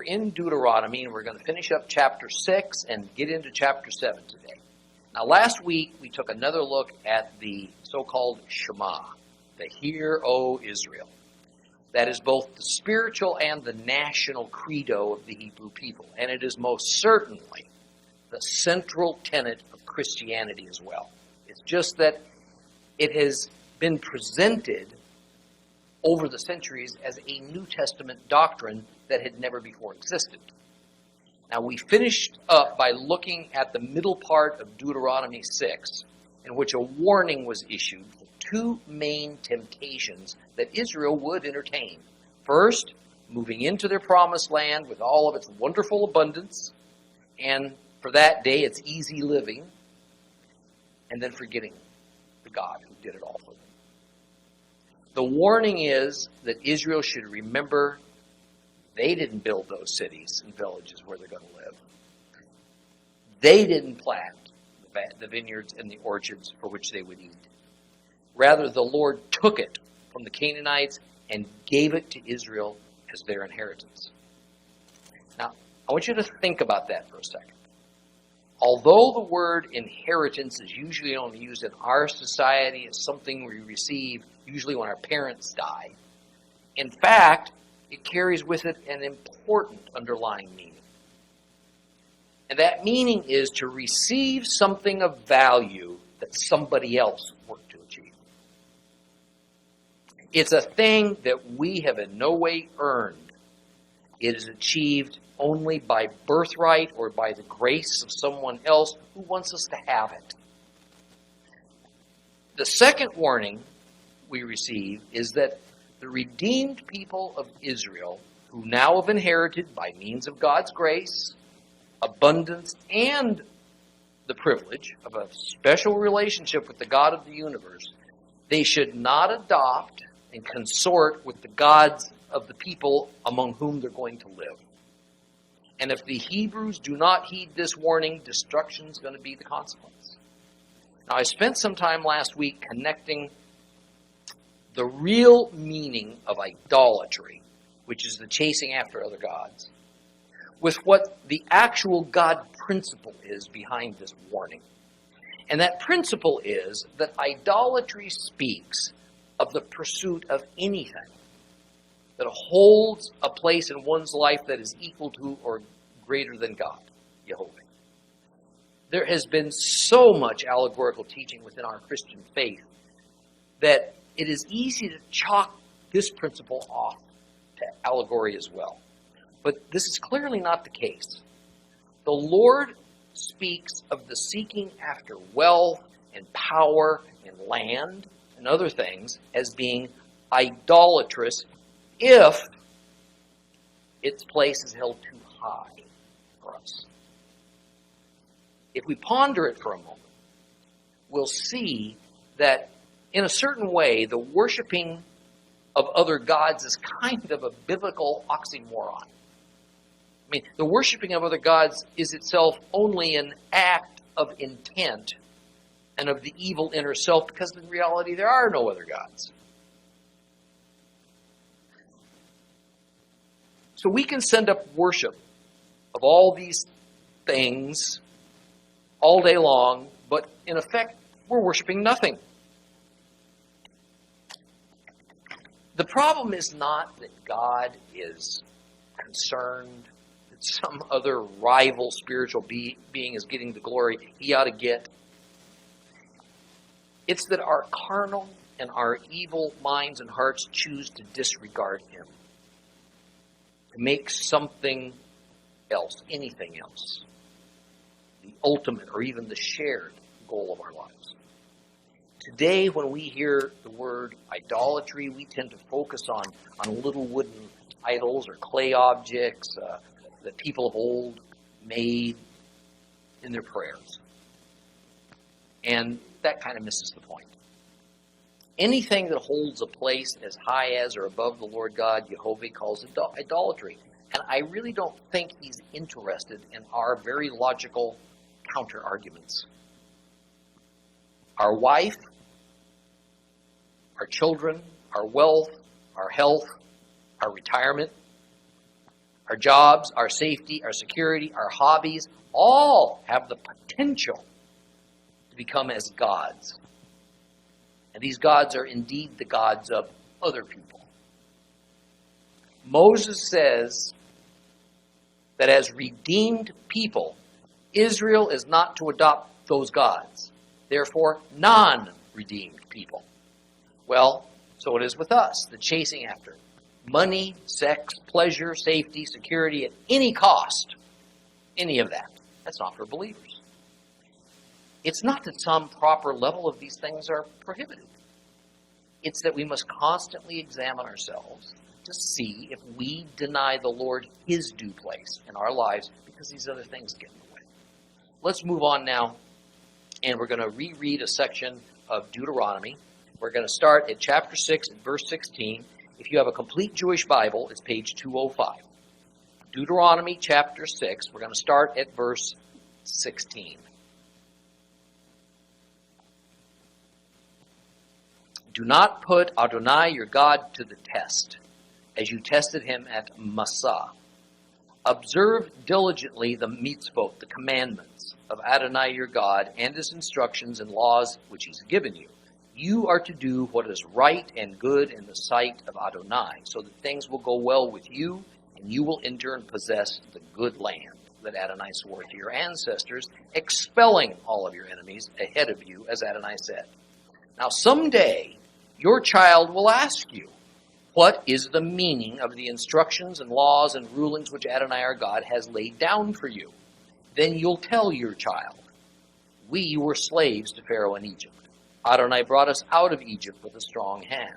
in Deuteronomy, and we're going to finish up chapter 6 and get into chapter 7 today. Now, last week, we took another look at the so-called Shema, the Hear, O Israel. That is both the spiritual and the national credo of the Hebrew people, and it is most certainly the central tenet of Christianity as well. It's just that it has been presented over the centuries as a New Testament doctrine that had never before existed. Now, we finished up by looking at the middle part of Deuteronomy 6, in which a warning was issued for two main temptations that Israel would entertain. First, moving into their promised land with all of its wonderful abundance, and for that day, it's easy living, and then forgetting the God who did it all for them. The warning is that Israel should remember they didn't build those cities and villages where they're going to live. They didn't plant the vineyards and the orchards for which they would eat. Rather, the Lord took it from the Canaanites and gave it to Israel as their inheritance. Now, I want you to think about that for a second. Although the word inheritance is usually only used in our society as something we receive usually when our parents die, in fact, it carries with it an important underlying meaning. And that meaning is to receive something of value that somebody else worked to achieve. It's a thing that we have in no way earned. It is achieved only by birthright or by the grace of someone else who wants us to have it. The second warning we receive is that the redeemed people of Israel, who now have inherited by means of God's grace, abundance, and the privilege of a special relationship with the God of the universe, they should not adopt and consort with the gods of the people among whom they're going to live. And if the Hebrews do not heed this warning, destruction is going to be the consequence. Now, I spent some time last week connecting the real meaning of idolatry, which is the chasing after other gods, with what the actual God principle is behind this warning. And that principle is that idolatry speaks of the pursuit of anything that holds a place in one's life that is equal to or greater than God, Jehovah. There has been so much allegorical teaching within our Christian faith that it is easy to chalk this principle off to allegory as well. But this is clearly not the case. The Lord speaks of the seeking after wealth and power and land and other things as being idolatrous if its place is held too high for us. If we ponder it for a moment, we'll see that in a certain way, the worshiping of other gods is kind of a biblical oxymoron. I mean, the worshiping of other gods is itself only an act of intent and of the evil inner self, because in reality there are no other gods. So we can send up worship of all these things all day long, but in effect, we're worshiping nothing. The problem is not that God is concerned that some other rival spiritual being is getting the glory he ought to get. It's that our carnal and our evil minds and hearts choose to disregard him, to make something else, anything else, the ultimate or even the shared goal of our lives. Today, when we hear the word idolatry, we tend to focus on little wooden idols or clay objects that people of old made in their prayers. And that kind of misses the point. Anything that holds a place as high as or above the Lord God, Jehovah, calls idolatry. And I really don't think he's interested in our very logical counter-arguments. Our wife, our children, our wealth, our health, our retirement, Our jobs, our safety, our security, our hobbies, all have the potential to become as gods. And these gods are indeed the gods of other people. Moses says that as redeemed people, Israel is not to adopt those gods. Therefore, non-redeemed people. Well, so it is with us, the chasing after money, sex, pleasure, safety, security at any cost. Any of that. That's not for believers. It's not that some proper level of these things are prohibited. It's that we must constantly examine ourselves to see if we deny the Lord his due place in our lives because these other things get in the way. Let's move on now, and we're going to reread a section of Deuteronomy. We're going to start at chapter 6 and verse 16. If you have a complete Jewish Bible, it's page 205. Deuteronomy chapter 6, we're going to start at verse 16. Do not put Adonai your God to the test, as you tested him at Massah. Observe diligently the mitzvot, the commandments of Adonai your God, and his instructions and laws which he's given you. You are to do what is right and good in the sight of Adonai, so that things will go well with you, and you will enter and possess the good land that Adonai swore to your ancestors, expelling all of your enemies ahead of you, as Adonai said. Now someday your child will ask you, what is the meaning of the instructions and laws and rulings which Adonai our God has laid down for you? Then you'll tell your child, we were slaves to Pharaoh in Egypt. Adonai brought us out of Egypt with a strong hand.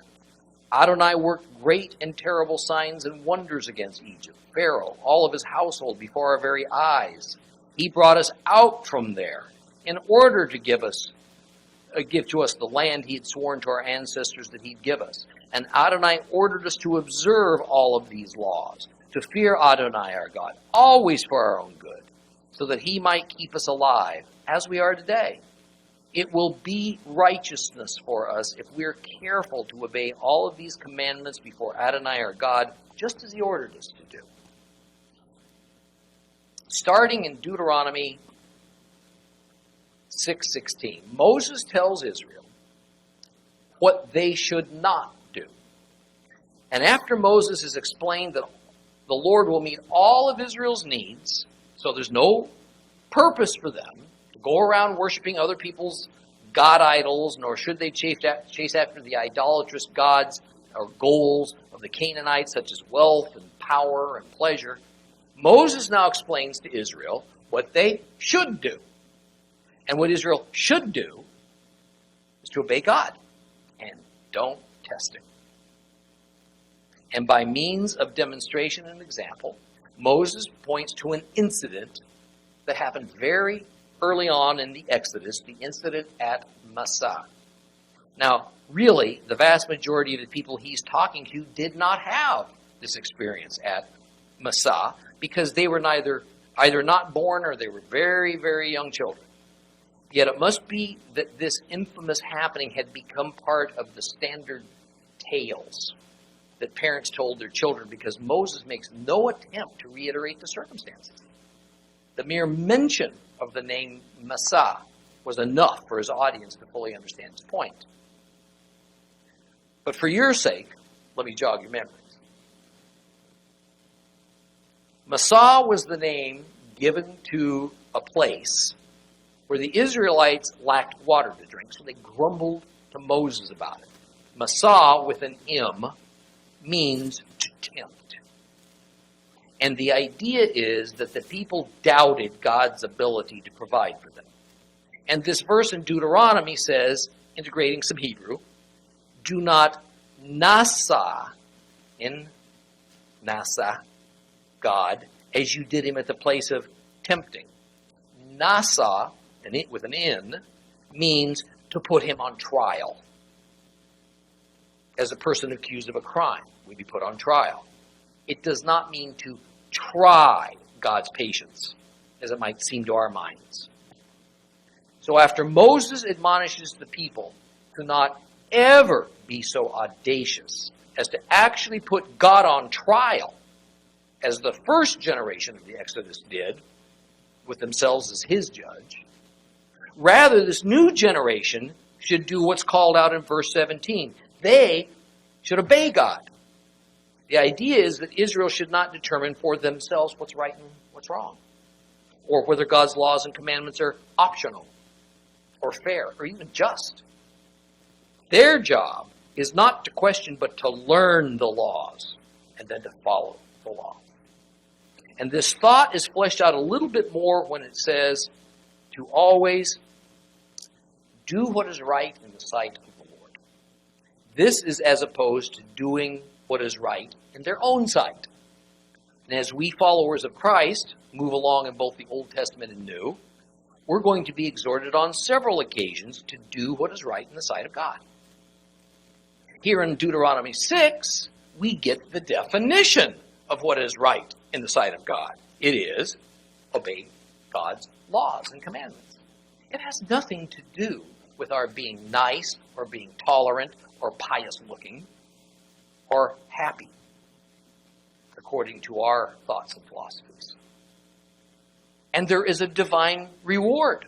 Adonai worked great and terrible signs and wonders against Egypt, Pharaoh, all of his household before our very eyes. He brought us out from there in order to give to us the land he had sworn to our ancestors that he'd give us. And Adonai ordered us to observe all of these laws, to fear Adonai our God, always for our own good, so that he might keep us alive, as we are today. It will be righteousness for us if we are careful to obey all of these commandments before Adonai our God, just as he ordered us to do. Starting in Deuteronomy 6:16, Moses tells Israel what they should not do. And after Moses has explained that the Lord will meet all of Israel's needs, so there's no purpose for them to go around worshiping other people's god idols, nor should they chase after the idolatrous gods or goals of the Canaanites, such as wealth and power and pleasure. Moses now explains to Israel what they should do. And what Israel should do is to obey God and don't test him. And by means of demonstration and example, Moses points to an incident that happened very early on in the Exodus, the incident at Massah. Now, really, the vast majority of the people he's talking to did not have this experience at Massah because they were either not born or they were very, very young children. Yet it must be that this infamous happening had become part of the standard tales that parents told their children because Moses makes no attempt to reiterate the circumstances. The mere mention of the name Massah was enough for his audience to fully understand his point. But for your sake, let me jog your memories. Massah was the name given to a place where the Israelites lacked water to drink, so they grumbled to Moses about it. Massah, with an M, means to tempt. And the idea is that the people doubted God's ability to provide for them. And this verse in Deuteronomy says, integrating some Hebrew, do not nasa, in nasa, God, as you did him at the place of tempting. Nasa, with an N, means to put him on trial. As a person accused of a crime would be put on trial. It does not mean to try God's patience, as it might seem to our minds. So after Moses admonishes the people to not ever be so audacious as to actually put God on trial, as the first generation of the Exodus did, with themselves as his judge. Rather, this new generation should do what's called out in verse 17. They should obey God. The idea is that Israel should not determine for themselves what's right and what's wrong, or whether God's laws and commandments are optional, or fair, or even just. Their job is not to question, but to learn the laws, and then to follow the law. And this thought is fleshed out a little bit more when it says to always do what is right in the sight of the Lord. This is as opposed to doing what is right in their own sight. And as we followers of Christ move along in both the Old Testament and New, we're going to be exhorted on several occasions to do what is right in the sight of God. Here in Deuteronomy 6, we get the definition of what is right in the sight of God. It is obey God's laws and commandments. It has nothing to do with our being nice or being tolerant or pious looking or happy, according to our thoughts and philosophies. And there is a divine reward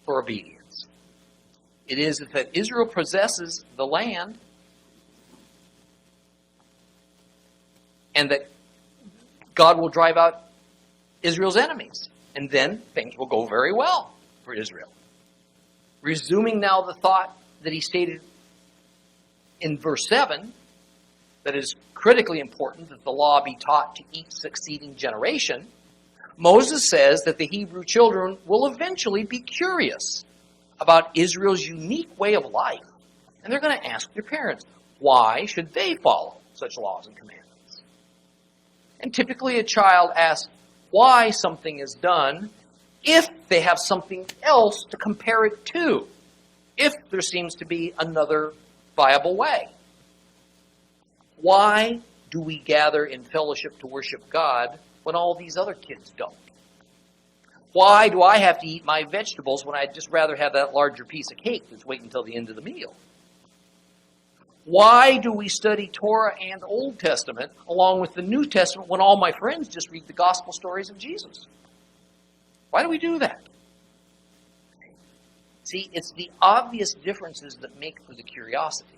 for obedience. It is that Israel possesses the land and that God will drive out Israel's enemies. And then things will go very well for Israel. Resuming now the thought that he stated in verse 7, that is critically important that the law be taught to each succeeding generation, Moses says that the Hebrew children will eventually be curious about Israel's unique way of life. And they're going to ask their parents, why should they follow such laws and commandments? And typically a child asks why something is done if they have something else to compare it to, if there seems to be another viable way. Why do we gather in fellowship to worship God when all these other kids don't? Why do I have to eat my vegetables when I'd just rather have that larger piece of cake that's waiting until the end of the meal? Why do we study Torah and Old Testament along with the New Testament when all my friends just read the gospel stories of Jesus? Why do we do that? See, it's the obvious differences that make for the curiosity.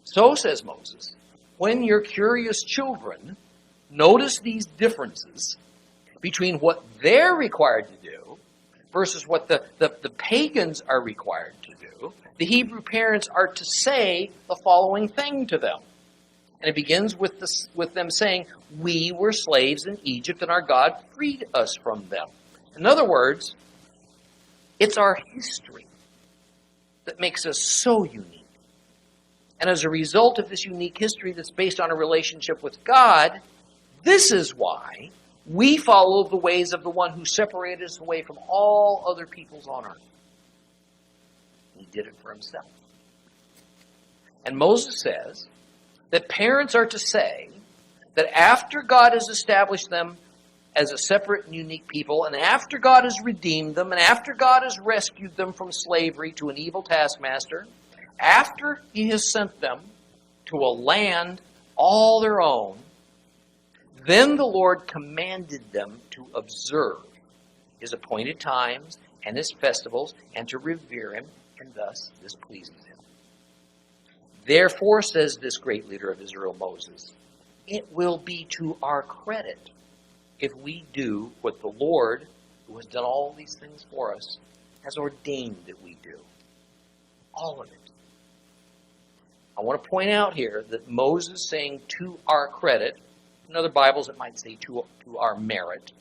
So, says Moses, when your curious children notice these differences between what they're required to do versus what the pagans are required to do, the Hebrew parents are to say the following thing to them. And it begins with them saying, we were slaves in Egypt and our God freed us from them. In other words, it's our history that makes us so unique. And as a result of this unique history that's based on a relationship with God, this is why we follow the ways of the one who separated us away from all other peoples on earth. He did it for himself. And Moses says that parents are to say that after God has established them as a separate and unique people, and after God has redeemed them, and after God has rescued them from slavery to an evil taskmaster, after he has sent them to a land all their own, then the Lord commanded them to observe his appointed times and his festivals, and to revere him, and thus this pleases him. Therefore, says this great leader of Israel, Moses, it will be to our credit if we do what the Lord, who has done all these things for us, has ordained that we do. All of it. I want to point out here that Moses saying to our credit, in other Bibles it might say to our merit,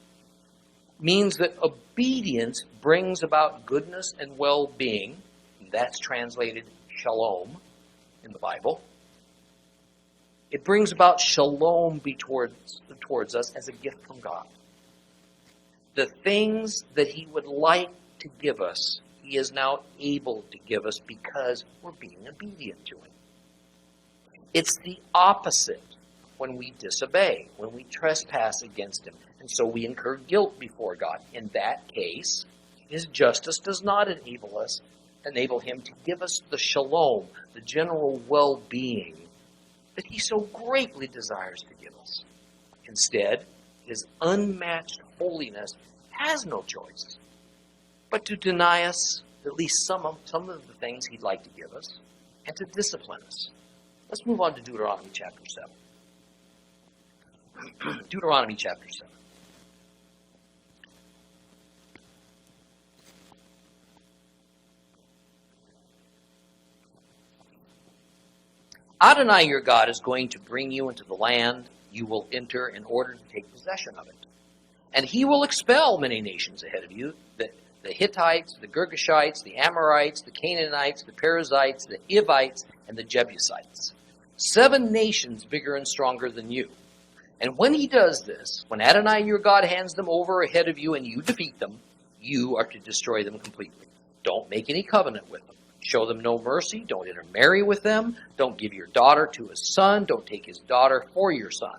means that obedience brings about goodness and well-being. That's translated shalom in the Bible. It brings about shalom towards us as a gift from God. The things that he would like to give us, he is now able to give us because we're being obedient to him. It's the opposite when we disobey, when we trespass against him, and so we incur guilt before God. In that case, his justice does not enable him to give us the shalom, the general well-being that he so greatly desires to give us. Instead, his unmatched holiness has no choice but to deny us at least some of the things he'd like to give us and to discipline us. Let's move on to Deuteronomy chapter 7. Deuteronomy chapter 7. Adonai your God is going to bring you into the land you will enter in order to take possession of it. And he will expel many nations ahead of you, the Hittites, the Girgashites, the Amorites, the Canaanites, the Perizzites, the Hivites, and the Jebusites. 7 nations bigger and stronger than you. And when he does this, when Adonai your God hands them over ahead of you and you defeat them, you are to destroy them completely. Don't make any covenant with them. Show them no mercy. Don't intermarry with them. Don't give your daughter to his son. Don't take his daughter for your son.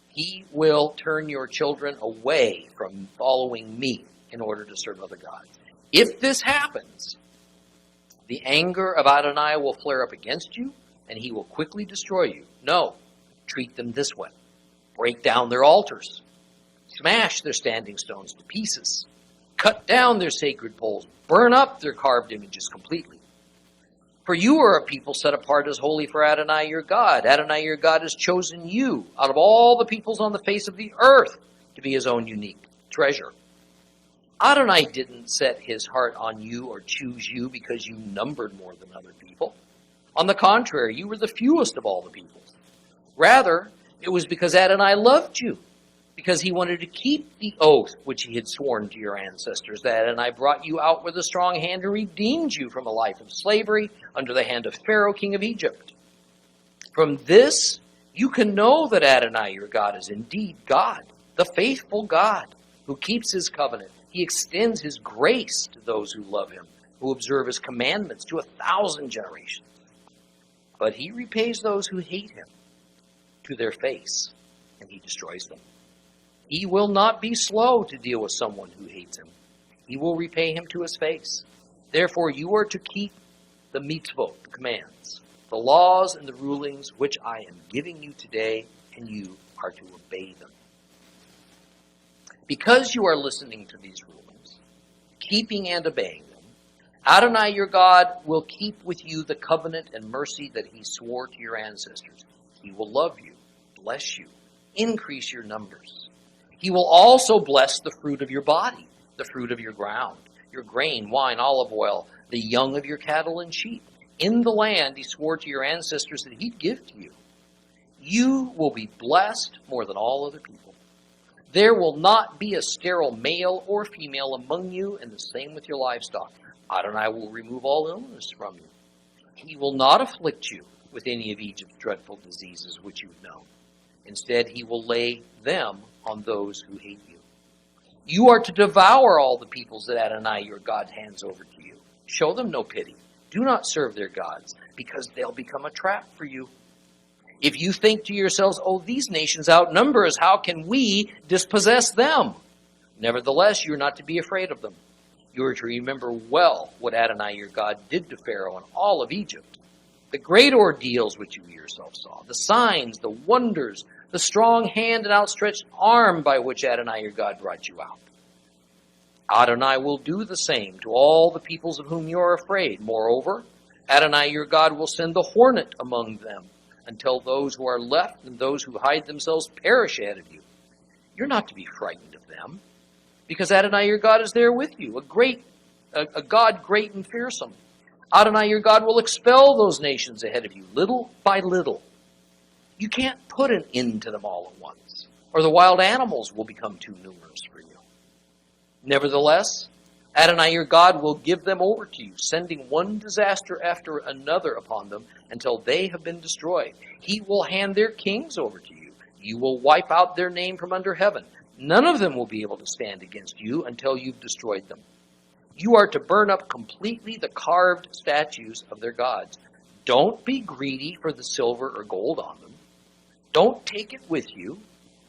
He will turn your children away from following me in order to serve other gods. If this happens, the anger of Adonai will flare up against you, and he will quickly destroy you. No, treat them this way. Break down their altars. Smash their standing stones to pieces. Cut down their sacred poles. Burn up their carved images completely. For you are a people set apart as holy for Adonai your God. Adonai your God has chosen you out of all the peoples on the face of the earth to be his own unique treasure. Adonai didn't set his heart on you or choose you because you numbered more than other people. On the contrary, you were the fewest of all the peoples. Rather, it was because Adonai loved you, because he wanted to keep the oath which he had sworn to your ancestors, that Adonai brought you out with a strong hand and redeemed you from a life of slavery under the hand of Pharaoh, king of Egypt. From this, you can know that Adonai your God is indeed God, the faithful God, who keeps his covenant. He extends his grace to those who love him, who observe his commandments to 1,000 generations. But he repays those who hate him to their face, and he destroys them. He will not be slow to deal with someone who hates him. He will repay him to his face. Therefore, you are to keep the mitzvot, the commands, the laws and the rulings which I am giving you today, and you are to obey them. Because you are listening to these rulings, keeping and obeying them, Adonai your God will keep with you the covenant and mercy that he swore to your ancestors. He will love you, bless you, increase your numbers. He will also bless the fruit of your body, the fruit of your ground, your grain, wine, olive oil, the young of your cattle and sheep. In the land he swore to your ancestors that he'd give to you. You will be blessed more than all other people. There will not be a sterile male or female among you, and the same with your livestock. Adonai will remove all illness from you. He will not afflict you with any of Egypt's dreadful diseases which you've known. Instead, he will lay them on those who hate you. You are to devour all the peoples that Adonai your God hands over to you. Show them no pity. Do not serve their gods, because they'll become a trap for you. If you think to yourselves, oh, these nations outnumber us, how can we dispossess them? Nevertheless, you are not to be afraid of them. You are to remember well what Adonai your God did to Pharaoh and all of Egypt. The great ordeals which you yourself saw, the signs, the wonders, the strong hand and outstretched arm by which Adonai your God brought you out. Adonai will do the same to all the peoples of whom you are afraid. Moreover, Adonai your God will send the hornet among them until those who are left and those who hide themselves perish ahead of you. You're not to be frightened of them, because Adonai your God is there with you, a God great and fearsome. Adonai your God will expel those nations ahead of you, little by little. You can't put an end to them all at once, or the wild animals will become too numerous for you. Nevertheless, Adonai your God will give them over to you, sending one disaster after another upon them until they have been destroyed. He will hand their kings over to you. You will wipe out their name from under heaven. None of them will be able to stand against you until you've destroyed them. You are to burn up completely the carved statues of their gods. Don't be greedy for the silver or gold on them. Don't take it with you,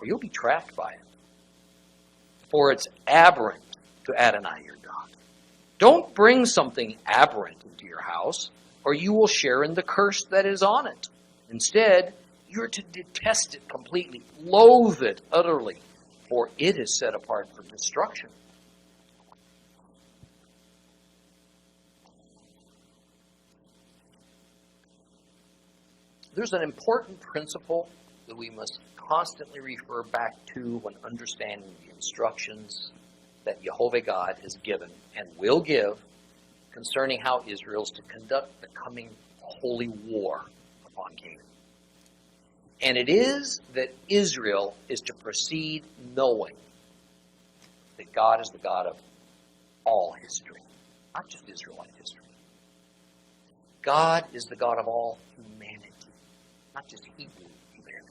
or you'll be trapped by it. For it's aberrant to Adonai your God. Don't bring something aberrant into your house, or you will share in the curse that is on it. Instead, you are to detest it completely, loathe it utterly, for it is set apart for destruction. There's an important principle that we must constantly refer back to when understanding the instructions that Jehovah God has given and will give concerning how Israel is to conduct the coming holy war upon Canaan. And it is that Israel is to proceed knowing that God is the God of all history, not just Israelite history. God is the God of all humanity, not just Hebrew humanity.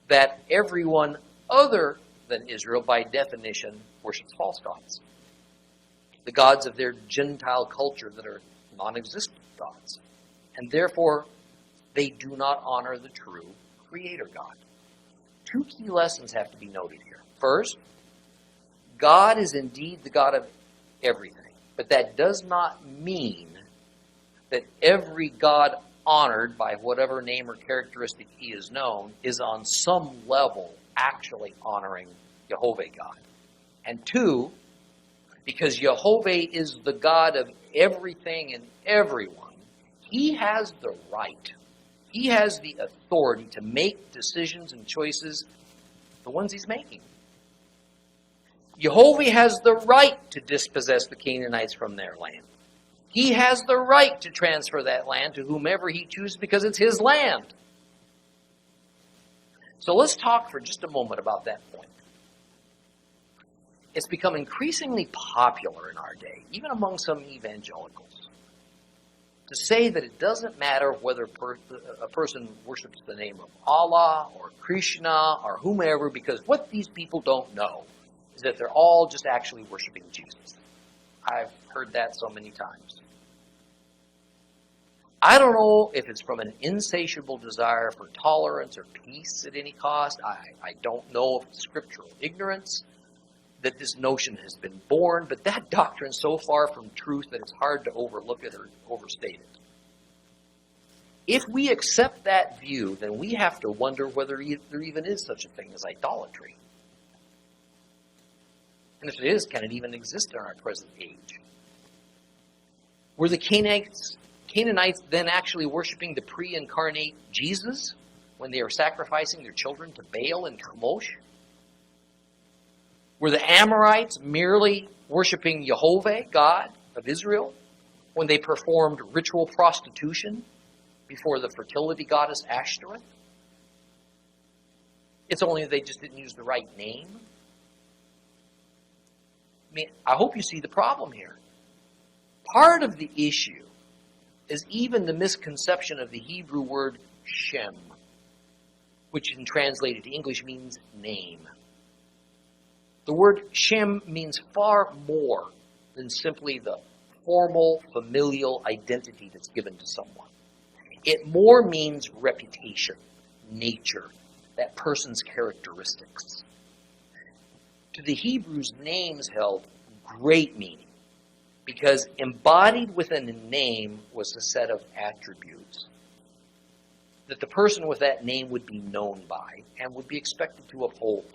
That everyone other than Israel, by definition, worships false gods. The gods of their Gentile culture that are non-existent gods. And therefore, they do not honor the true Creator God. Two key lessons have to be noted here. First, God is indeed the God of everything, but that does not mean that every God honored by whatever name or characteristic he is known is on some level actually honoring Jehovah God. And two, because Jehovah is the God of everything and everyone, he has the right, he has the authority to make decisions and choices, the ones he's making. Jehovah has the right to dispossess the Canaanites from their land. He has the right to transfer that land to whomever he chooses because it's his land. So let's talk for just a moment about that point. It's become increasingly popular in our day, even among some evangelicals, to say that it doesn't matter whether a person worships the name of Allah or Krishna or whomever, because what these people don't know is that they're all just actually worshiping Jesus. I've heard that so many times. I don't know if it's from an insatiable desire for tolerance or peace at any cost. I don't know if it's scriptural ignorance that this notion has been born, but that doctrine is so far from truth that it's hard to overlook it or overstate it. If we accept that view, then we have to wonder whether there even is such a thing as idolatry. And if it is, can it even exist in our present age? Were the Canaanites then actually worshiping the pre-incarnate Jesus when they were sacrificing their children to Baal and Chemosh? Were the Amorites merely worshiping Jehovah, God of Israel, when they performed ritual prostitution before the fertility goddess Ashtoreth? It's only they just didn't use the right name. I hope you see the problem here. Part of the issue is even the misconception of the Hebrew word Shem, which in translated to English means name. The word Shem means far more than simply the formal familial identity that's given to someone. It more means reputation, nature, that person's characteristics. To the Hebrews, names held great meaning because embodied within a name was a set of attributes that the person with that name would be known by and would be expected to uphold.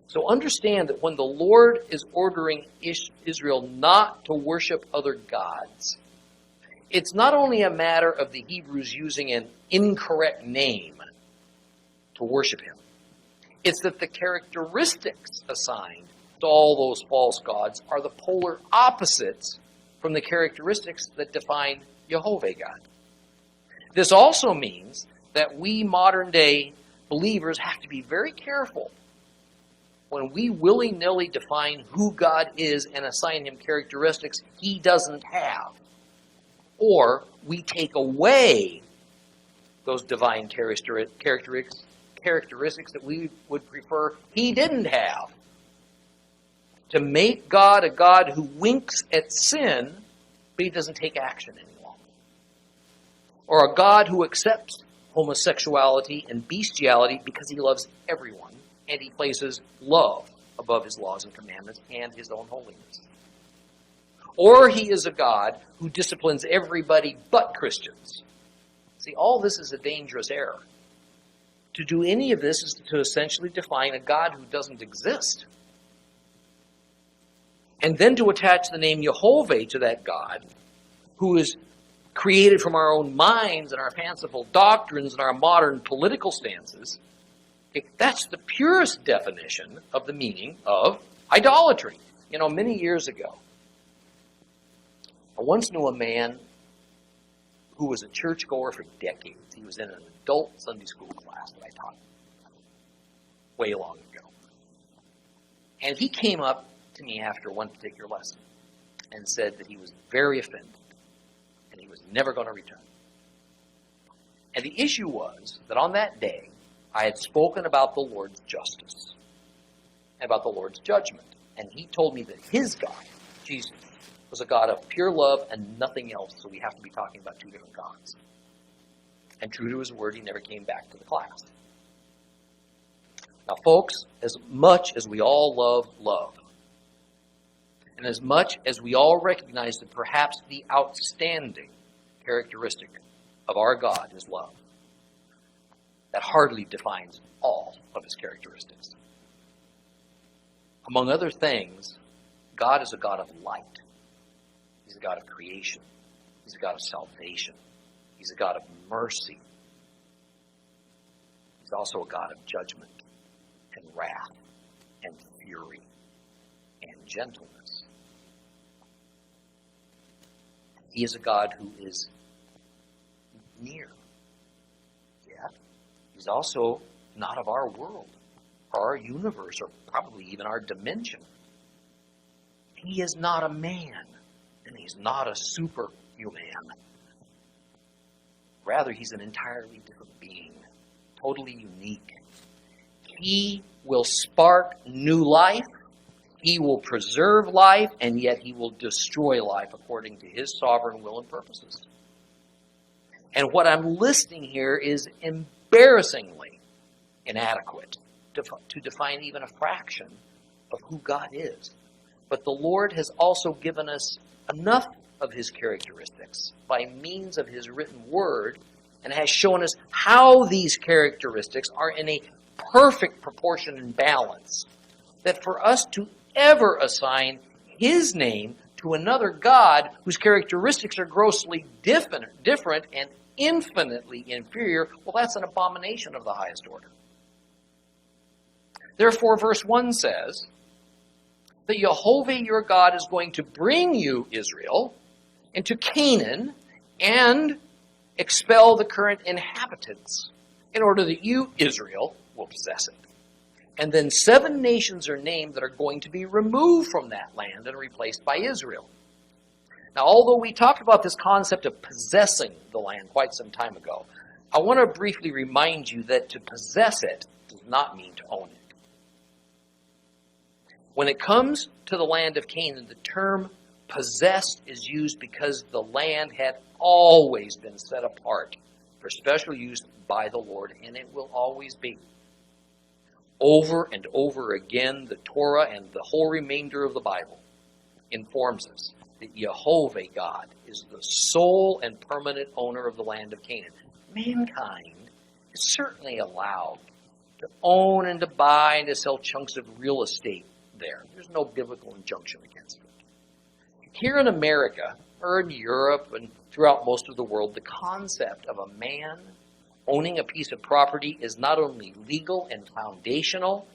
So understand that when the Lord is ordering Israel not to worship other gods, it's not only a matter of the Hebrews using an incorrect name to worship him. It's that the characteristics assigned to all those false gods are the polar opposites from the characteristics that define Jehovah God. This also means that we modern-day believers have to be very careful when we willy-nilly define who God is and assign him characteristics he doesn't have. Or we take away those divine characteristics that we would prefer he didn't have. To make God a God who winks at sin, but he doesn't take action any longer. Or a God who accepts homosexuality and bestiality because he loves everyone, and he places love above his laws and commandments and his own holiness. Or he is a God who disciplines everybody but Christians, See, all this is a dangerous error. To do any of this is to essentially define a God who doesn't exist. And then to attach the name Jehovah to that God, who is created from our own minds and our fanciful doctrines and our modern political stances. Okay, that's the purest definition of the meaning of idolatry. You know, many years ago, I once knew a man who was a churchgoer for decades. He was in an adult Sunday school class that I taught way long ago. And he came up to me after one particular lesson and said that he was very offended and he was never going to return. And the issue was that on that day, I had spoken about the Lord's justice and about the Lord's judgment. And he told me that his God, Jesus, was a God of pure love and nothing else, so we have to be talking about two different gods. And true to his word, he never came back to the class. Now, folks, as much as we all love love, and as much as we all recognize that perhaps the outstanding characteristic of our God is love, that hardly defines all of his characteristics. Among other things, God is a God of light. He's a God of creation. He's a God of salvation. He's a God of mercy. He's also a God of judgment and wrath and fury and gentleness. He is a God who is near. Yet, he's also not of our world, or our universe, or probably even our dimension. He is not a man, and he's not a superhuman. Rather, he's an entirely different being, totally unique. He will spark new life. He will preserve life, and yet he will destroy life according to his sovereign will and purposes. And what I'm listing here is embarrassingly inadequate to define even a fraction of who God is. But the Lord has also given us enough of his characteristics by means of his written word, and has shown us how these characteristics are in a perfect proportion and balance, that for us to ever assign his name to another God whose characteristics are grossly different and infinitely inferior, well, that's an abomination of the highest order. Therefore, verse 1 says that Jehovah your God is going to bring you, Israel, into Canaan and expel the current inhabitants in order that you, Israel, will possess it. And then 7 nations are named that are going to be removed from that land and replaced by Israel. Now, although we talked about this concept of possessing the land quite some time ago, I want to briefly remind you that to possess it does not mean to own it. When it comes to the land of Canaan, the term possessed is used because the land had always been set apart for special use by the Lord, and it will always be. Over and over again, the Torah and the whole remainder of the Bible informs us that Jehovah God is the sole and permanent owner of the land of Canaan. Mankind is certainly allowed to own and to buy and to sell chunks of real estate there. There's no biblical injunction against it. Here in America, or in Europe and throughout most of the world, the concept of a man owning a piece of property is not only legal and foundational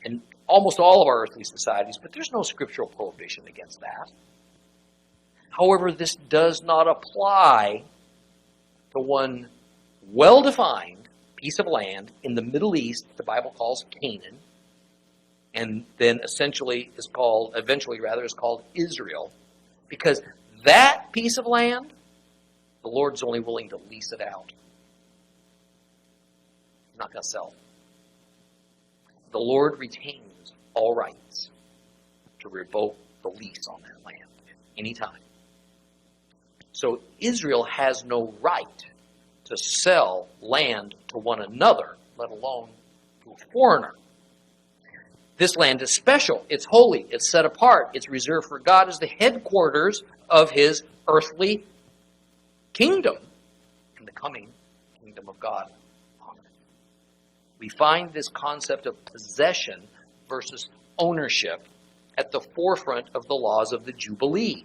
in almost all of our earthly societies, but there's no scriptural prohibition against that. However, this does not apply to one well-defined piece of land in the Middle East the Bible calls Canaan, and then eventually is called Israel, because that piece of land, the Lord's only willing to lease it out. He's not going to sell it. The Lord retains all rights to revoke the lease on that land anytime. So Israel has no right to sell land to one another, let alone to a foreigner. This land is special. It's holy. It's set apart. It's reserved for God as the headquarters of his earthly kingdom in the coming kingdom of God on it. We find this concept of possession versus ownership at the forefront of the laws of the Jubilee,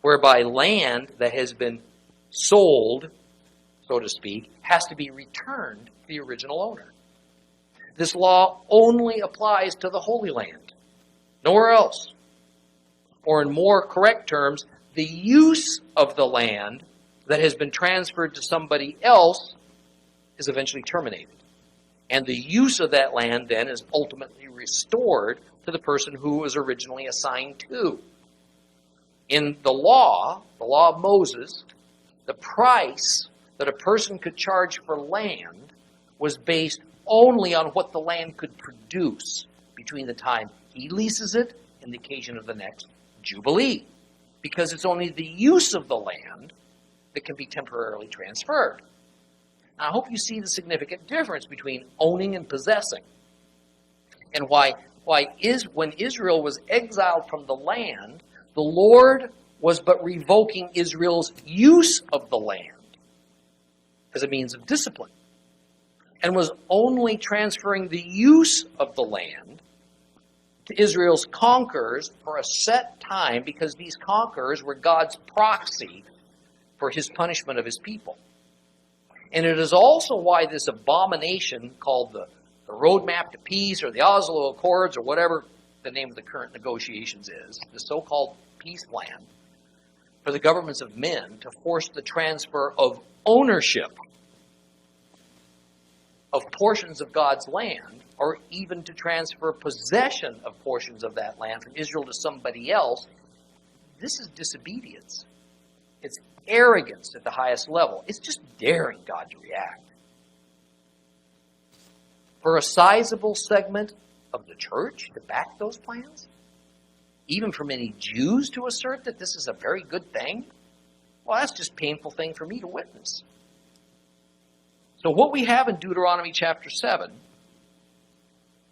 whereby land that has been sold, so to speak, has to be returned to the original owner. This law only applies to the Holy Land, nowhere else. Or in more correct terms, the use of the land that has been transferred to somebody else is eventually terminated. And the use of that land then is ultimately restored to the person who was originally assigned to. In the law of Moses, the price that a person could charge for land was based only on what the land could produce between the time he leases it and the occasion of the next Jubilee, because it's only the use of the land that can be temporarily transferred. Now, I hope you see the significant difference between owning and possessing, and why when Israel was exiled from the land, the Lord was but revoking Israel's use of the land as a means of discipline, and was only transferring the use of the land to Israel's conquerors for a set time, because these conquerors were God's proxy for his punishment of his people. And it is also why this abomination called the Roadmap to Peace, or the Oslo Accords, or whatever the name of the current negotiations is, the so-called peace plan, for the governments of men to force the transfer of ownership of portions of God's land, or even to transfer possession of portions of that land from Israel to somebody else. This is disobedience. It's arrogance at the highest level. It's just daring God to react. For a sizable segment of the church to back those plans, even for many Jews to assert that this is a very good thing, well, that's just a painful thing for me to witness. So what we have in Deuteronomy chapter 7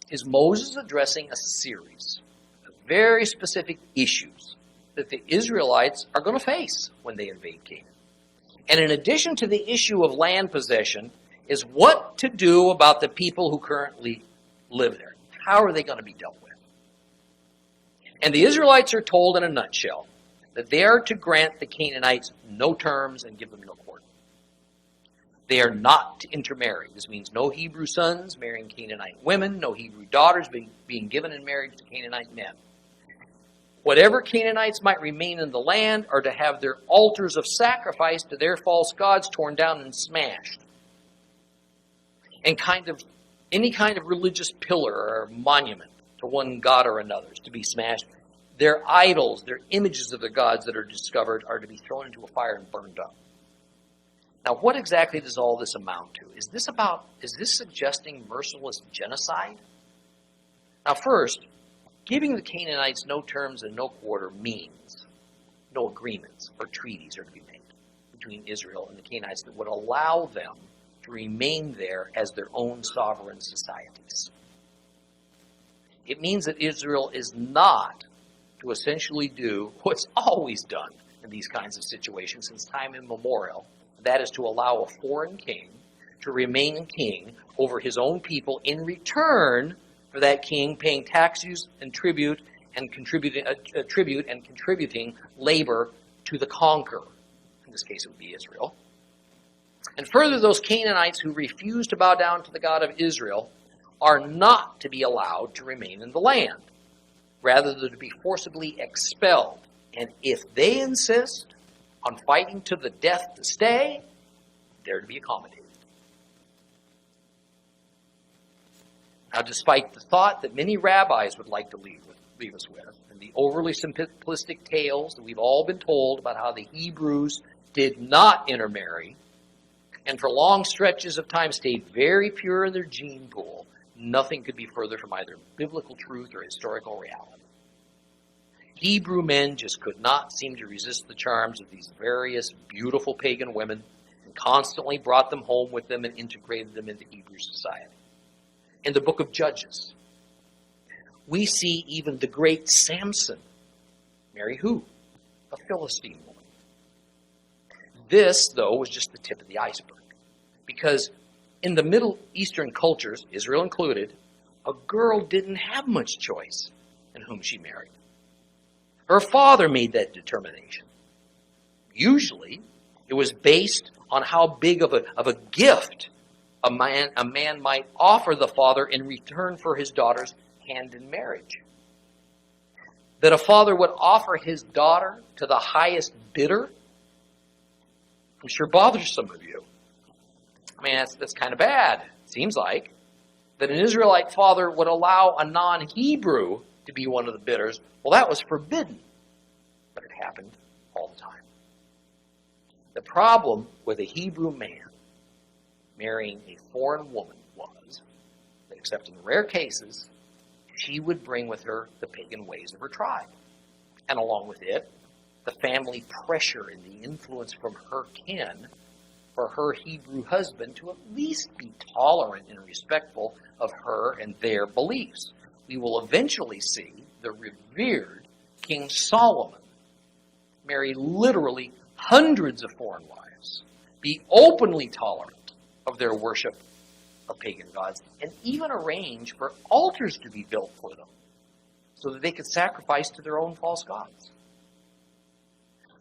is Moses addressing a series of very specific issues that the Israelites are going to face when they invade Canaan. And in addition to the issue of land possession, is what to do about the people who currently live there. How are they going to be dealt with? And the Israelites are told in a nutshell that they are to grant the Canaanites no terms and give them no quarter. They are not to intermarry. This means no Hebrew sons marrying Canaanite women, no Hebrew daughters being given in marriage to Canaanite men. Whatever Canaanites might remain in the land are to have their altars of sacrifice to their false gods torn down and smashed. And any kind of religious pillar or monument to one god or another is to be smashed. Their idols, their images of the gods that are discovered are to be thrown into a fire and burned up. Now, what exactly does all this amount to? Is this suggesting merciless genocide? Now, first, giving the Canaanites no terms and no quarter means no agreements or treaties are to be made between Israel and the Canaanites that would allow them to remain there as their own sovereign societies. It means that Israel is not to essentially do what's always done in these kinds of situations since time immemorial. That is to allow a foreign king to remain king over his own people in return for that king paying taxes and tribute and contributing labor to the conqueror. In this case, it would be Israel. And further, those Canaanites who refuse to bow down to the God of Israel are not to be allowed to remain in the land. Rather, they're to be forcibly expelled. And if they insist on fighting to the death to stay, they're to be accommodated. Now, despite the thought that many rabbis would like to leave us with, and the overly simplistic tales that we've all been told about how the Hebrews did not intermarry, and for long stretches of time stayed very pure in their gene pool, nothing could be further from either biblical truth or historical reality. Hebrew men just could not seem to resist the charms of these various beautiful pagan women and constantly brought them home with them and integrated them into Hebrew society. In the book of Judges, we see even the great Samson marry who? A Philistine woman. This, though, was just the tip of the iceberg. Because in the Middle Eastern cultures, Israel included, a girl didn't have much choice in whom she married. Her father made that determination. Usually, it was based on how big of a gift a man might offer the father in return for his daughter's hand in marriage. That a father would offer his daughter to the highest bidder, I'm sure bothers some of you. I mean, that's kind of bad, it seems like. That an Israelite father would allow a non-Hebrew to be one of the bidders. Well, that was forbidden, but it happened all the time. The problem with a Hebrew man marrying a foreign woman was that, except in rare cases, she would bring with her the pagan ways of her tribe. And along with it, the family pressure and the influence from her kin for her Hebrew husband to at least be tolerant and respectful of her and their beliefs. We will eventually see the revered King Solomon marry literally hundreds of foreign wives, be openly tolerant of their worship of pagan gods, and even arrange for altars to be built for them so that they could sacrifice to their own false gods.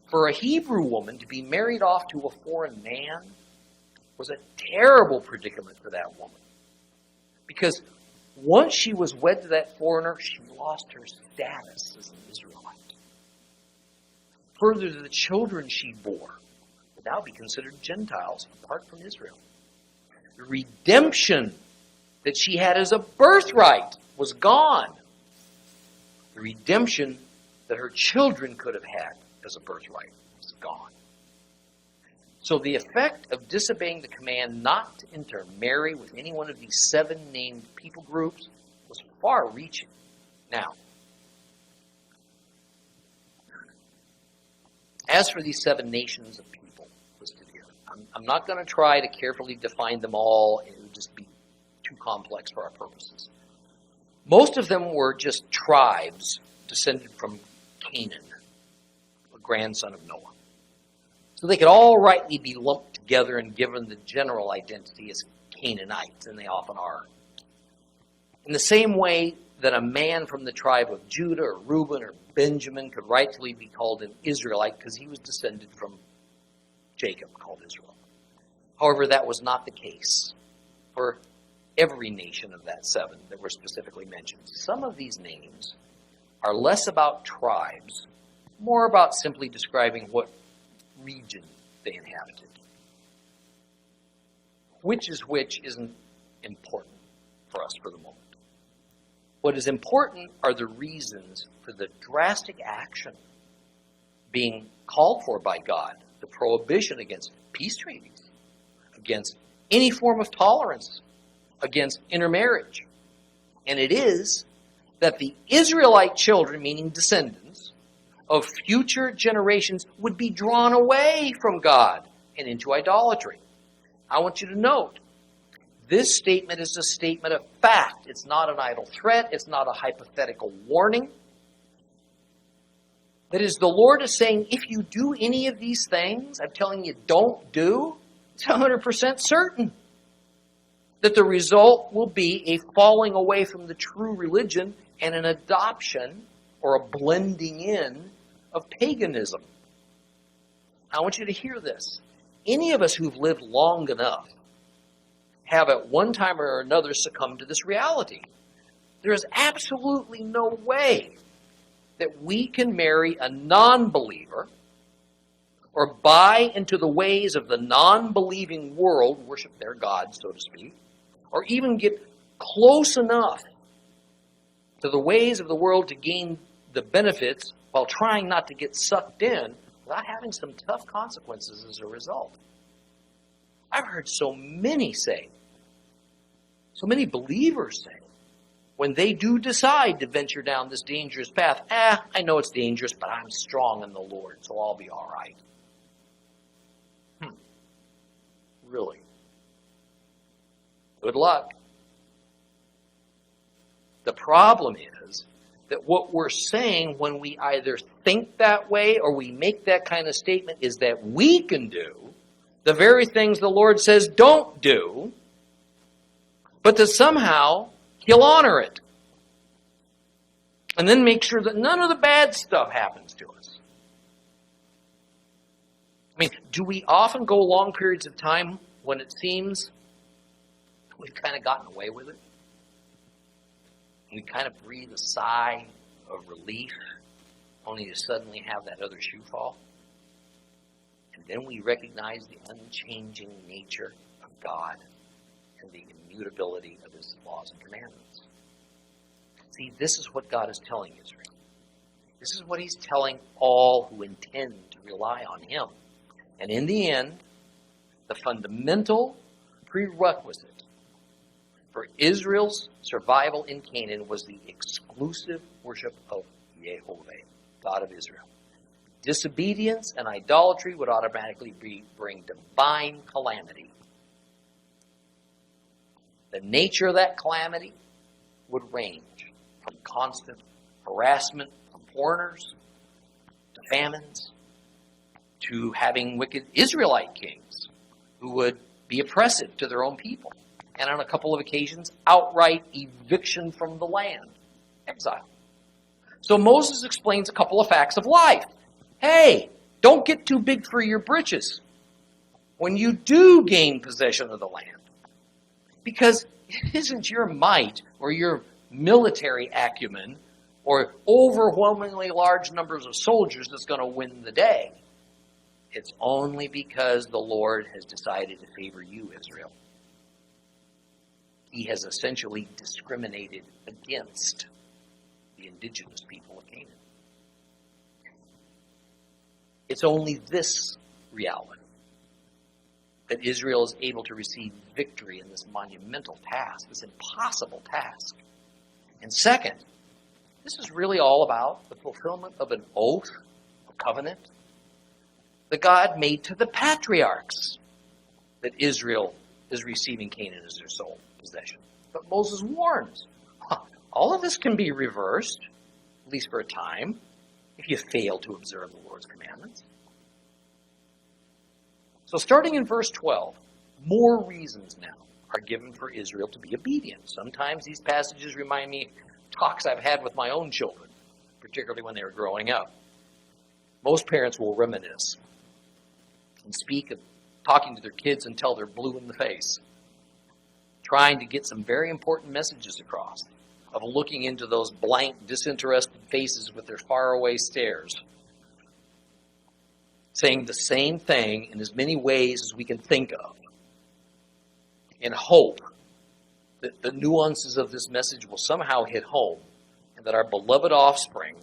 For a Hebrew woman to be married off to a foreign man was a terrible predicament for that woman. Because once she was wed to that foreigner, she lost her status as an Israelite. Further, the children she bore would now be considered Gentiles apart from Israel. The redemption that she had as a birthright was gone. The redemption that her children could have had as a birthright was gone. So the effect of disobeying the command not to intermarry with any one of these 7 named people groups was far-reaching. Now, as for these 7 nations of people listed here, I'm not going to try to carefully define them all. It would just be too complex for our purposes. Most of them were just tribes descended from Canaan, a grandson of Noah. So they could all rightly be lumped together and given the general identity as Canaanites, and they often are. In the same way that a man from the tribe of Judah or Reuben or Benjamin could rightfully be called an Israelite because he was descended from Jacob, called Israel. However, that was not the case for every nation of that 7 that were specifically mentioned. Some of these names are less about tribes, more about simply describing what region they inhabited. Which isn't important for us for the moment. What is important are the reasons for the drastic action being called for by God, the prohibition against peace treaties, against any form of tolerance, against intermarriage. And it is that the Israelite children, meaning descendants, of future generations would be drawn away from God and into idolatry. I want you to note, this statement is a statement of fact. It's not an idle threat. It's not a hypothetical warning. That is, the Lord is saying, if you do any of these things I'm telling you don't do, it's 100% certain that the result will be a falling away from the true religion and an adoption or a blending in of paganism. I want you to hear this. Any of us who've lived long enough have at one time or another succumbed to this reality. There is absolutely no way that we can marry a non-believer or buy into the ways of the non-believing world, worship their God, so to speak, or even get close enough to the ways of the world to gain the benefits while trying not to get sucked in without having some tough consequences as a result. I've heard so many believers say, when they do decide to venture down this dangerous path, I know it's dangerous, but I'm strong in the Lord, so I'll be all right. Really? Good luck. The problem is that what we're saying when we either think that way or we make that kind of statement is that we can do the very things the Lord says don't do, but to somehow He'll honor it. And then make sure that none of the bad stuff happens to us. I mean, do we often go long periods of time when it seems we've kind of gotten away with it? We kind of breathe a sigh of relief, only to suddenly have that other shoe fall? And then we recognize the unchanging nature of God and the immutability of His laws and commandments. See, this is what God is telling Israel. This is what He's telling all who intend to rely on Him. And in the end, the fundamental prerequisite for Israel's survival in Canaan was the exclusive worship of Jehovah, God of Israel. Disobedience and idolatry would automatically bring divine calamity. The nature of that calamity would range from constant harassment from foreigners to famines to having wicked Israelite kings who would be oppressive to their own people. And on a couple of occasions, outright eviction from the land, exile. So Moses explains a couple of facts of life. Hey, don't get too big for your britches when you do gain possession of the land. Because it isn't your might or your military acumen or overwhelmingly large numbers of soldiers that's going to win the day. It's only because the Lord has decided to favor you, Israel. He has essentially discriminated against the indigenous people of Canaan. It's only this reality that Israel is able to receive victory in this monumental task, this impossible task. And second, this is really all about the fulfillment of an oath, a covenant, that God made to the patriarchs that Israel is receiving Canaan as their sole possession. But Moses warns, all of this can be reversed, at least for a time, if you fail to observe the Lord's commandments. So starting in verse 12, more reasons now are given for Israel to be obedient. Sometimes these passages remind me of talks I've had with my own children, particularly when they were growing up. Most parents will reminisce and speak of talking to their kids until they're blue in the face, trying to get some very important messages across, of looking into those blank, disinterested faces with their faraway stares, saying the same thing in as many ways as we can think of, in hope that the nuances of this message will somehow hit home, and that our beloved offspring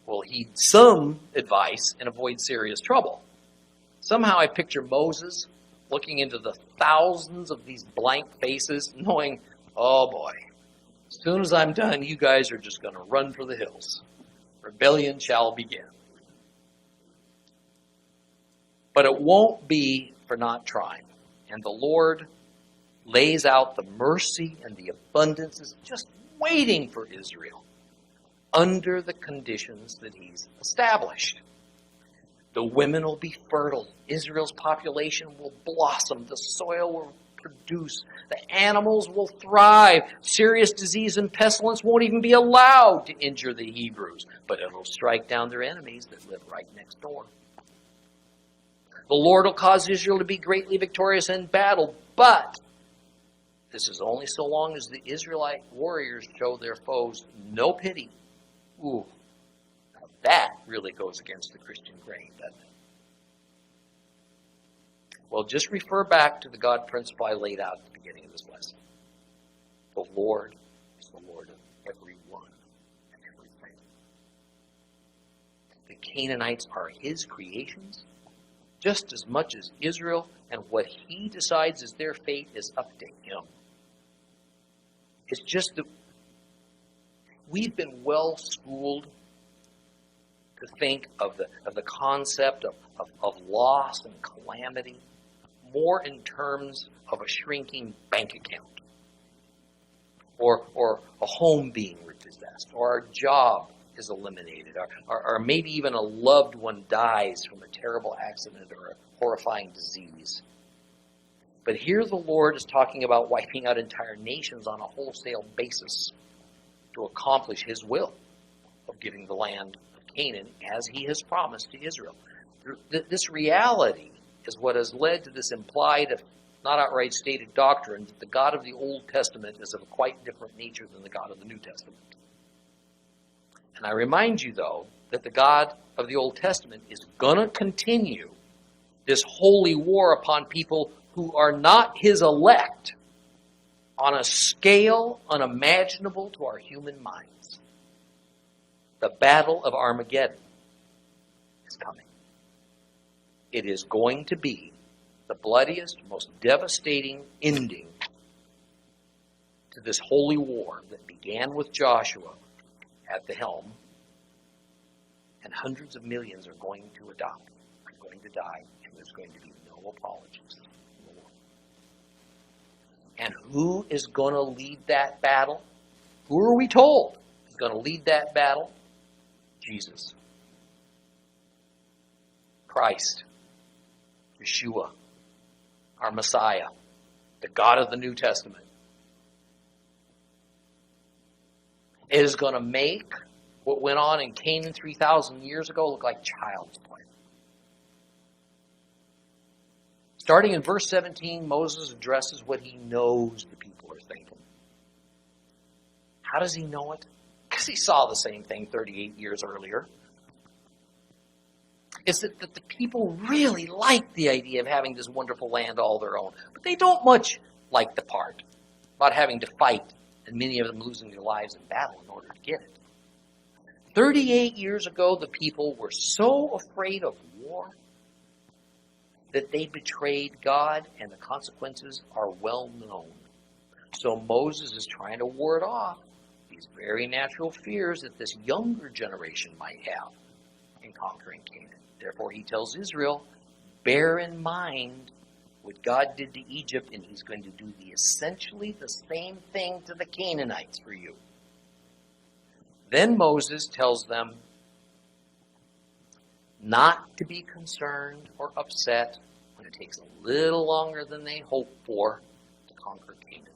will heed some advice and avoid serious trouble. Somehow I picture Moses looking into the thousands of these blank faces, knowing, oh boy, as soon as I'm done, you guys are just going to run for the hills. Rebellion shall begin. But it won't be for not trying. And the Lord lays out the mercy and the abundances just waiting for Israel under the conditions that He's established. The women will be fertile. Israel's population will blossom. The soil will produce. The animals will thrive. Serious disease and pestilence won't even be allowed to injure the Hebrews, but it'll strike down their enemies that live right next door. The Lord will cause Israel to be greatly victorious in battle, but this is only so long as the Israelite warriors show their foes no pity. Ooh. That really goes against the Christian grain, doesn't it? Well, just refer back to the God principle I laid out at the beginning of this lesson. The Lord is the Lord of everyone and everything. The Canaanites are His creations, just as much as Israel, and what He decides is their fate is up to Him. It's just that we've been well schooled to think of the concept of loss and calamity more in terms of a shrinking bank account, or a home being repossessed, or our job is eliminated, or maybe even a loved one dies from a terrible accident or a horrifying disease. But here the Lord is talking about wiping out entire nations on a wholesale basis to accomplish his will of giving the land of Canaan as he has promised to Israel. This reality is what has led to this implied, if not outright stated, doctrine that the God of the Old Testament is of a quite different nature than the God of the New Testament. And I remind you, though, that the God of the Old Testament is going to continue this holy war upon people who are not his elect on a scale unimaginable to our human minds. The battle of Armageddon is coming. It is going to be the bloodiest, most devastating ending to this holy war that began with Joshua at the helm, and hundreds of millions are going to die, and there's going to be no apologies. And who is going to lead that battle? Who are we told is going to lead that battle? Jesus. Christ. Yeshua. Our Messiah. The God of the New Testament. It is going to make what went on in Canaan 3,000 years ago look like child's play. Starting in verse 17, Moses addresses what he knows the people are thinking. How does he know it? Because he saw the same thing 38 years earlier. It's that the people really like the idea of having this wonderful land all their own. But they don't much like the part about having to fight, and many of them losing their lives in battle in order to get it. 38 years ago, the people were so afraid of war that they betrayed God, and the consequences are well known. So Moses is trying to ward off these very natural fears that this younger generation might have in conquering Canaan. Therefore, he tells Israel, bear in mind what God did to Egypt, and he's going to do essentially the same thing to the Canaanites for you. Then Moses tells them not to be concerned or upset when it takes a little longer than they hope for to conquer Canaan.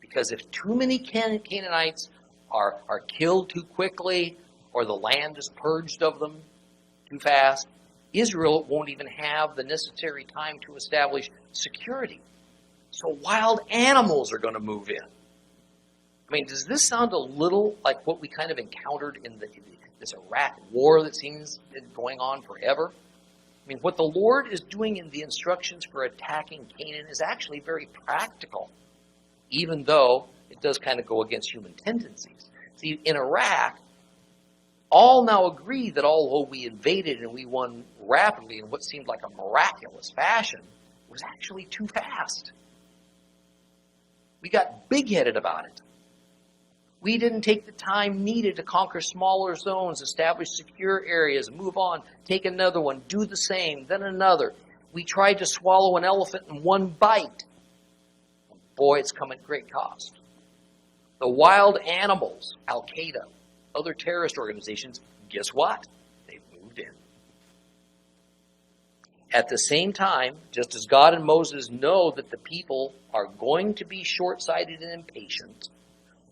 Because if too many Canaanites are killed too quickly, or the land is purged of them too fast, Israel won't even have the necessary time to establish security. So wild animals are going to move in. I mean, does this sound a little like what we kind of encountered in this Iraq war that seems going on forever? I mean, what the Lord is doing in the instructions for attacking Canaan is actually very practical, even though it does kind of go against human tendencies. See, in Iraq, all now agree that although we invaded and we won rapidly in what seemed like a miraculous fashion, it was actually too fast. We got big-headed about it. We didn't take the time needed to conquer smaller zones, establish secure areas, move on, take another one, do the same, then another. We tried to swallow an elephant in one bite. Boy, it's come at great cost. The wild animals, Al-Qaeda, other terrorist organizations, guess what? They've moved in. At the same time, just as God and Moses know that the people are going to be short-sighted and impatient,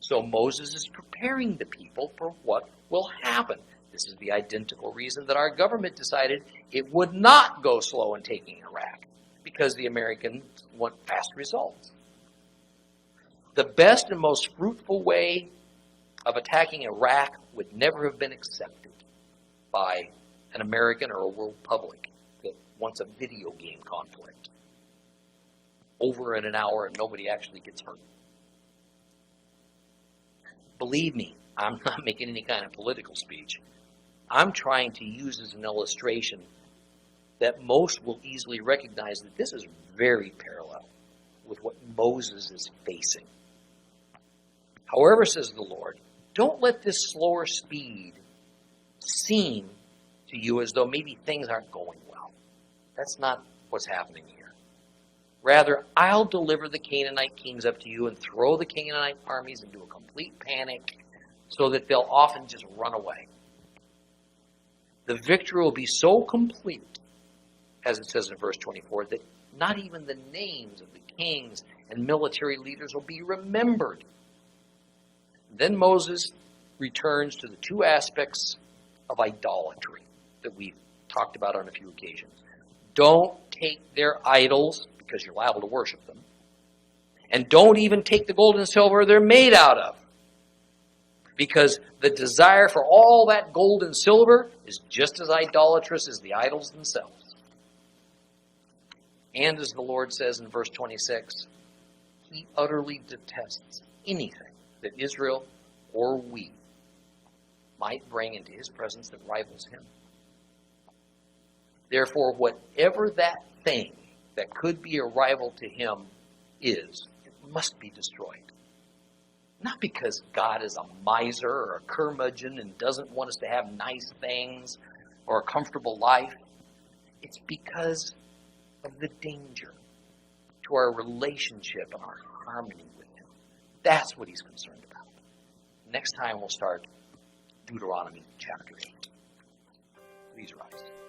so Moses is preparing the people for what will happen. This is the identical reason that our government decided it would not go slow in taking Iraq, because the Americans want fast results. The best and most fruitful way of attacking Iraq would never have been accepted by an American or a world public that wants a video game conflict over in an hour and nobody actually gets hurt. Believe me, I'm not making any kind of political speech. I'm trying to use as an illustration that most will easily recognize that this is very parallel with what Moses is facing. However, says the Lord, don't let this slower speed seem to you as though maybe things aren't going well. That's not what's happening here. Rather, I'll deliver the Canaanite kings up to you and throw the Canaanite armies into a complete panic so that they'll often just run away. The victory will be so complete, as it says in verse 24, that Not even the names of the kings and military leaders will be remembered. Then Moses returns to the two aspects of idolatry that we've talked about on a few occasions. Don't take their idols, because you're liable to worship them. And don't even take the gold and silver they're made out of, because the desire for all that gold and silver is just as idolatrous as the idols themselves. And as the Lord says in verse 26, he utterly detests anything that Israel or we might bring into his presence that rivals him. Therefore, whatever that thing that could be a rival to him is, it must be destroyed. Not because God is a miser or a curmudgeon and doesn't want us to have nice things or a comfortable life. It's because of the danger to our relationship and our harmony with him. That's what he's concerned about. Next time we'll start Deuteronomy chapter 8. Please rise.